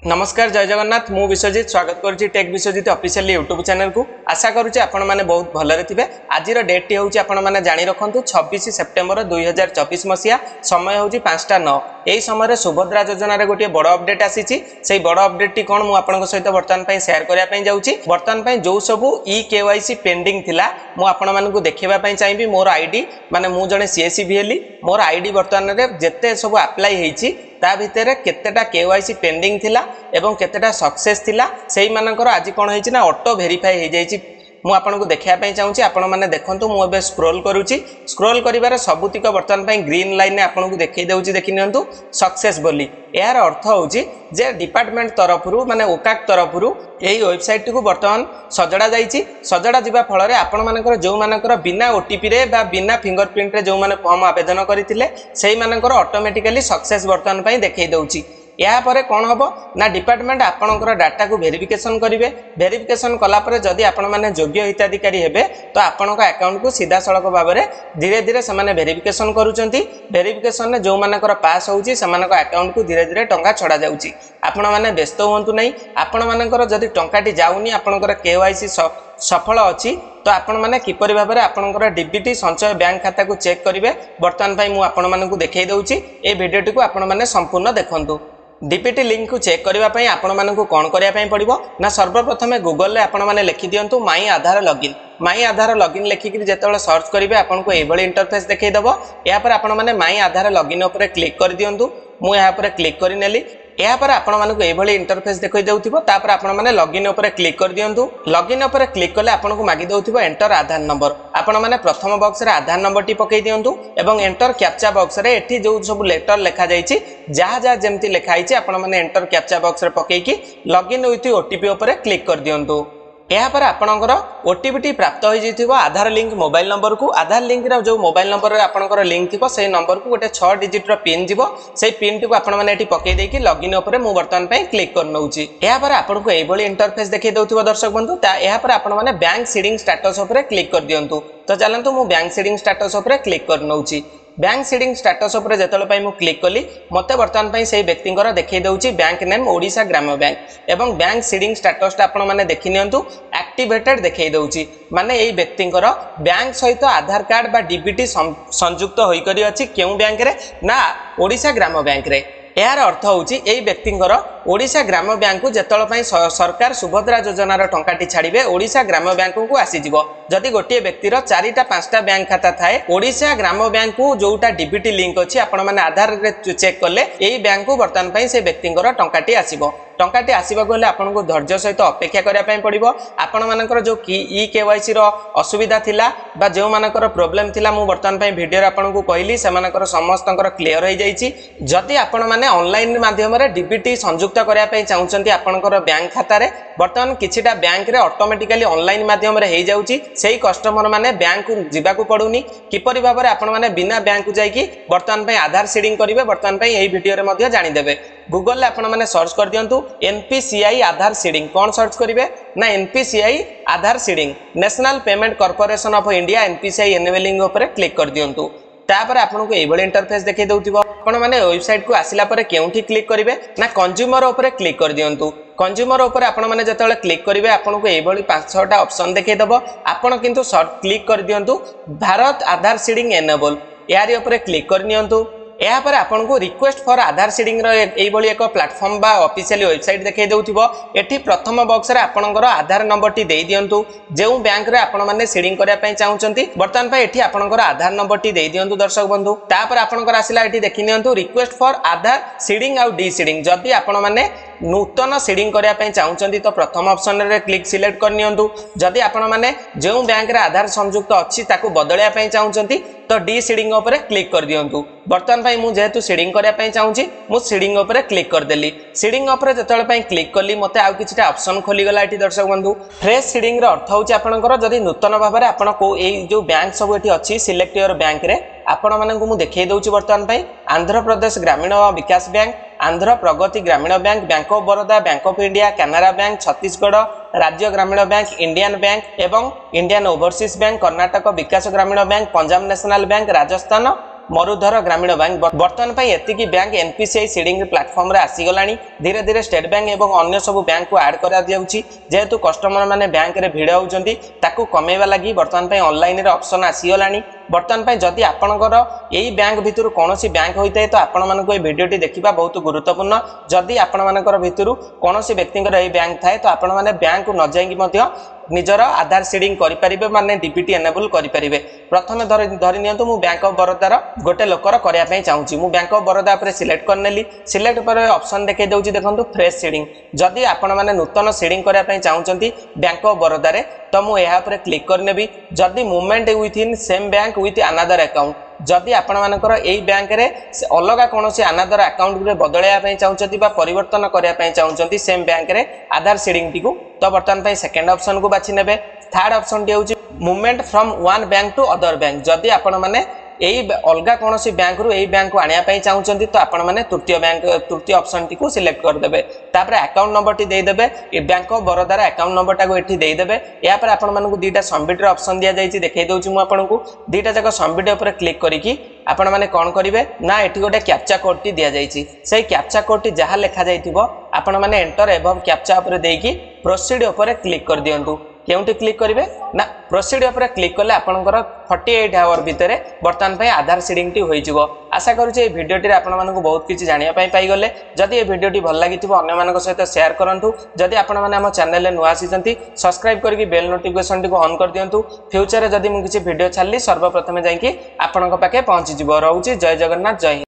नमस्कार जय जगन्नाथ मु विश्वजित स्वागत करुच्ची tech Biswajit official YouTube channel को आशा करुच्ची आपण माने बहुत भलरे थिबे। आज डेट टी होउची आपण माने जानि रखंतु 26 सेप्टेम्बर 2024 मसिया समय होउची 5:09 एई समय रे सुभद्रा योजना रे गोटे बड़ अपडेट आसीची। सेई बड़ अपडेट टी कोन मु आपन सहित वर्तमान पई शेयर करिया पई जाउची। वर्तमान पई जो सब ई केवाईसी पेंडिंग थिला मु आपण मानकु देखिबा पई चाहिबी। मोर आईडी माने मु जने सीएससी भिएली मोर आईडी वर्तमान रे जत्ते सब अप्लाई हेची ता भितर केतेटा केवाईसी पेंडिंग थिला एवं केतेटा सक्सेस थिला सेही मानकर आज कोन हेची ना ऑटो वेरीफाई हे जाईची। मु आपनको देखिया पई चाहूची आपण माने देखंतु मु एबे स्क्रॉल करूची। स्क्रॉल करिवार सबुतिक वर्तमान पई ग्रीन लाइन ने आपनको देखै देउची देखि नियंतु सक्सेस बोली। यार अर्थ होउची जे डिपार्टमेंट तरफरु माने ओकाक तरफरु एही वेबसाइट को वर्तमान सजड़ा जाईची। सजड़ा जिबा फल रे आपण मानकर जो मानकर बिना ओटीपी रे बा बिना फिंगरप्रिंट रे जो माने फॉर्म आवेदन करिथिले सेही मानकर ऑटोमेटिकली सक्सेस वर्तमान पई देखै देउची। या परे कौन हम ना डिपार्टमेंट आपणकर डाटा को वेरिफिकेशन करेंगे। वेरिफिकेशन कलापर जदि आपण मैंने योग्य हिताधिकारी हेबे तो आपण अकाउंट को सीधा सड़क भाव में धीरे धीरे से वेरिफिकेशन करुँच। वेरिफिकेशन जो मानकर पास होउची सेमानक अकाउंट को धीरे धीरे टंका छड़ा जाउची। आपण माने व्यस्त होंतु नहीं। आपण मानकर जदि टंकाटी जाउनी आपणकर केवाईसी सफल अच्छी तो आपण माने किपरि भाबरे आपणकर डीबीटी संचय बैंक खाता को चेक करिवे। वर्तमान पई मु आपण मानकु देखै दउची। ए वीडियोटी को आपण माने संपूर्ण देखंतु। डीपीटी लिंक को चेक करबा पई आपण मानकु कोन करिया पई पड़िबो ना सर्वप्रथम गूगल रे आपण माने लिखि दियंतु माई आधार लॉगिन। माई आधार लॉगिन लिखिक जेतବେଳେ सर्च करिवे आपनको एभली इंटरफेस देखै दबो। या पर आपण माने माई आधार लॉगिन ऊपर क्लिक कर दियंतु। मु यहाँ पर क्लिक करि नेली। या पर आपण मानकु एभली इंटरफेस देखै देउथिबो। तापर आपण माने लॉगिन ऊपर क्लिक कर दियंतु। लॉगिन ऊपर क्लिक करले आपनको मागी देउथिबो एंटर आधार नंबर। आपण माने प्रथम बॉक्स रे आधार नंबर टी पकै दियंतु एवं एंटर कैप्चा बॉक्स रे एठी जो सब लेटर लिखा जाईची जहा जहा जेमती लिखा आइची आपण माने एंटर कैप्चा बॉक्स रे पकै की लॉगिन विथ ओटीपी ऊपर क्लिक कर दियंतु। या पर आपणकर ओटीपी प्राप्त हो जाइथिबो आधार लिंक मोबाइल नंबर को। आधार लिंक रो जो मोबाइल नंबर रे आपणकर लिंक थिबो सेही नंबर को गोटे 6 डिजिट रो पिन जिवो। सेही पिन टी को आपण माने एठी पकै देकी लॉगिन ऊपर मु वर्तमान पई क्लिक कर नउची। या पर आपनको एभली इंटरफेस देखै दउथिबो दर्शक बंधु। ता या पर आपण माने बैंक सीडिंग स्टेटस ऊपर क्लिक कर दियंतु। तो चलंतु मु बैंक सीडिंग स्टेटस ऊपर क्लिक कर नउची। बैंक सीडिंग स्टेटस ऊपर जेतले पई मु क्लिक कली मते वर्तमान पई सेही व्यक्तिंकर देखै दउची बैंक नेम ओडिशा ग्राम्य बैंक एवं बैंक सीडिंग स्टेटस ता आपण माने देखि नियंतु एक्टिवेटेड देखै दउची। माने एई व्यक्तिंकर बैंक सहित आधार कार्ड बा डीबीटी संयुक्त होई करी अछि केउ बैंक रे ना ओडिशा ग्राम्य बैंक रे। यार अर्थ होउची एई व्यक्तिंकर ओडिशा ग्राम्य बैंक को जेतले पई सरकार सुभद्रा योजना रो टंकाटी छाड़िबे ओडिशा ग्राम्य बैंक को आसी जिवो। जदि गोटे व्यक्तिर 4टा 5टा बैंक खाता थाए ओडिशा ग्राम्य बैंक को जोटा डीबीटी लिंक अछि आपण माने आधार रे चेक करले एई बैंक को वर्तमान पई से व्यक्तिंकर टंकाटी आसीबो। टंकाटी आसीबा गले आपनको धैर्य सहित अपेक्षा करिया पई पड़िबो। आपण मानकर जो ई केवाईसी रो असुविधा थिला बा जो मानकर प्रॉब्लम थिला मु वर्तमान पई वीडियो रे आपनको कहली से मानकर समस्तंकर क्लियर हो जाईची। जदि आपण माने ऑनलाइन माध्यम रे डीबीटी संयुक्त करिया पई चाहुचंती आपनकर बैंक खाता रे वर्तमान किछिटा बैंक रे ऑटोमेटिकली ऑनलाइन माध्यम रे हे जाउची। सेही कस्टमर माने बैंक को जिबा को पडुनी। किपरि भाबरे आपण माने बिना बैंक को जाईकी वर्तमान पई आधार सीडिंग करिवे वर्तमान पई एही वीडियो रे मध्ये जानि देबे। गूगल ले आपण माने सर्च कर दियंतु एनपीसीआई आधार सीडिंग। कौन सर्च करिवे ना NPCI Aadhaar seeding national payment corporation of India NPCI enabling ऊपर क्लिक कर दियंतु। तापर आपनको एभली इंटरफेस देखै दउथिबो। आपण माने वेबसाइट को आसिला परे केउठी क्लिक करिवे ना कंज्यूमर ऊपर क्लिक कर दियंतु। कंज्यूमर ऊपर आपण माने जतले क्लिक करिवे आपनको एभली 5-6टा ऑप्शन देखै दबो। आपण किंतु शॉर्ट क्लिक कर दियंतु भारत आधार सीडिंग एनेबल यारी ऊपर क्लिक कर नियंतु। या पर आपनको रिक्वेस्ट फॉर आधार सीडिंग रो एई भली एक प्लेटफॉर्म बा ऑफिशियल वेबसाइट देखै दउथिबो। एठी प्रथम बॉक्स रे आपनकर आधार नंबर टी देई दियंतु। जेउ बैंक रे आपण माने सीडिंग करिया पई चाहुचंती वर्तमान पई एठी आपनकर आधार नंबर टी देई दियंतु दर्शक बंधु। तापर आपनकर आसिला एठी देखि नियंतु रिक्वेस्ट फॉर आधार सीडिंग आउ डी सीडिंग। जदि आपण माने नूतन सीडिंग करिया पई चाहुचंती तो प्रथम ऑप्शन रे क्लिक सिलेक्ट कर नियंतु। जदि आपण माने जेउ बैंक रे आधार संयुक्त अछि ताकू बदलया पई चाहुचंती तो डी सीडिंग ऊपर क्लिक कर दियंतु। वर्तमान पई मु जेहेतु सीडिंग करिया पई चाहुची मु सीडिंग ऊपर क्लिक कर देली। सीडिंग ऊपर जेतळे पई क्लिक कली मते आउ किछटा ऑप्शन खोली गला एठी दर्शक बंधु। फ्रेश सीडिंग रो अर्थ होची आपनकर जदि नूतन भाबरे आपण को एई जो बैंक सब एठी अछि सिलेक्ट योर बैंक रे आपण मानकु मु देखै दउची। वर्तमान पई आंध्र प्रदेश ग्रामीण विकास बैंक आंध्र प्रगति ग्रामीण bank bank of Baroda bank of India Canara bank Chhattisgarh राज्य ग्रामीण बैंक इंडियन बैंक एवं इंडियन ओवरसीज बैंक कर्नाटक विकास ग्रामीण bank Punjab national bank Rajasthan Marudhar ग्रामीण बैंक बर्तमान एतिकी बैंक एनपीसीआई सीडिंग प्लेटफॉर्म रे आसीगलानी धीरे धीरे स्टेट बैंक एवं अन्य सब बैंक को ऐड करा दियाउची जेहेतु कस्टमर माने बैंक रे भिड़ होउचंती ताकू कमेवा लागि बर्तमान ऑनलाइन रे ऑप्शन आसीगलानी बर्तमान जदि आपणकर यही बैंक भितर कौन बैंक होता है तो आपण मानक ये वीडियोटी देखा बहुत गुरुत्वपूर्ण जदि आपण मानकर भितर कौन व्यक्ति यही बैंक थाए तो आपण मैंने बैंक को न जाइए निजर आधार सीडिंग करें माने डीबीटी एनेबल करें प्रथम धरी नियंतु मु बैंक ऑफ बरोदार गोटे लोकर करने चाहूँगी मु बैंक ऑफ बरोदा पर सिलेक्ट करनेली सिलेक्ट पर ऑप्शन देखै दउची देखंतु फ्रेश सीडिंग जदि आपण माने नूतन सीडिंग करने चाहूँगी बैंक ऑफ बरोदा रे तो मु यहाँ पर क्लिक करनेबी जदि movement with in same bank with another account जदि आपण मानकर एई बैंक रे अलग कौन अनदर अकाउंट रे बदलैया चाहूँगी परिवर्तन करने चाहूँगी सेम बैंक रे आधार सीडिंग टी तो बर्तमान सेकेंड ऑप्शन को बाछि नेबे थर्ड ऑप्शन टी होची movement from one bank to other bank जदि आपण माने यही अलग कौन बैंक रु यही बैंक को आने चाहूँगी तो आपण मैंने तृतीय ऑप्शन टी को सिलेक्ट करदे तापर अकाउंट नंबर टी देदेबे बैंक ऑफ बरोदार अकाउंट नंबर टाको एठी देदेबे या पर आपण मानकु दीटा सबमिट रे ऑप्शन दिया जायछि देखै दउछि मु आपनकु दीटा जक सबमिट ऊपर क्लिक करिकि आपण माने कोन करिवे ना एठी गोटे कैप्चा कोड टी दिया जायछि सेही कैप्चा कोड टी जहा लेखा जायथिबो आपण माने एंटर एबव कैप्चा ऊपर देकी प्रोसीड ऊपर क्लिक कर दियंतु केउंटी क्लिक करिवे ना प्रोसीड ऊपर क्लिक कले आपनकर 48 आवर भितरे बर्तमान पई आधार सीडिंग टी होई जिवो आशा करू जे वीडियोटी रे आपण मानकु बहुत किछि जानिया पई पाई गले जदि ए वीडियोटी भल लागिथिबो अन्य मानक सहित शेयर करंतु जदि आपण माने हम चैनल रे नुआ आसीचंती सब्सक्राइब करके बेल नोटिफिकेशन टी को ऑन कर दियंतु फ्यूचर रे जदि मु किछि वीडियो छाली सर्वप्रथमे जाई कि आपनक पाके पहुंची जिवो रहउची जय जगन्नाथ जय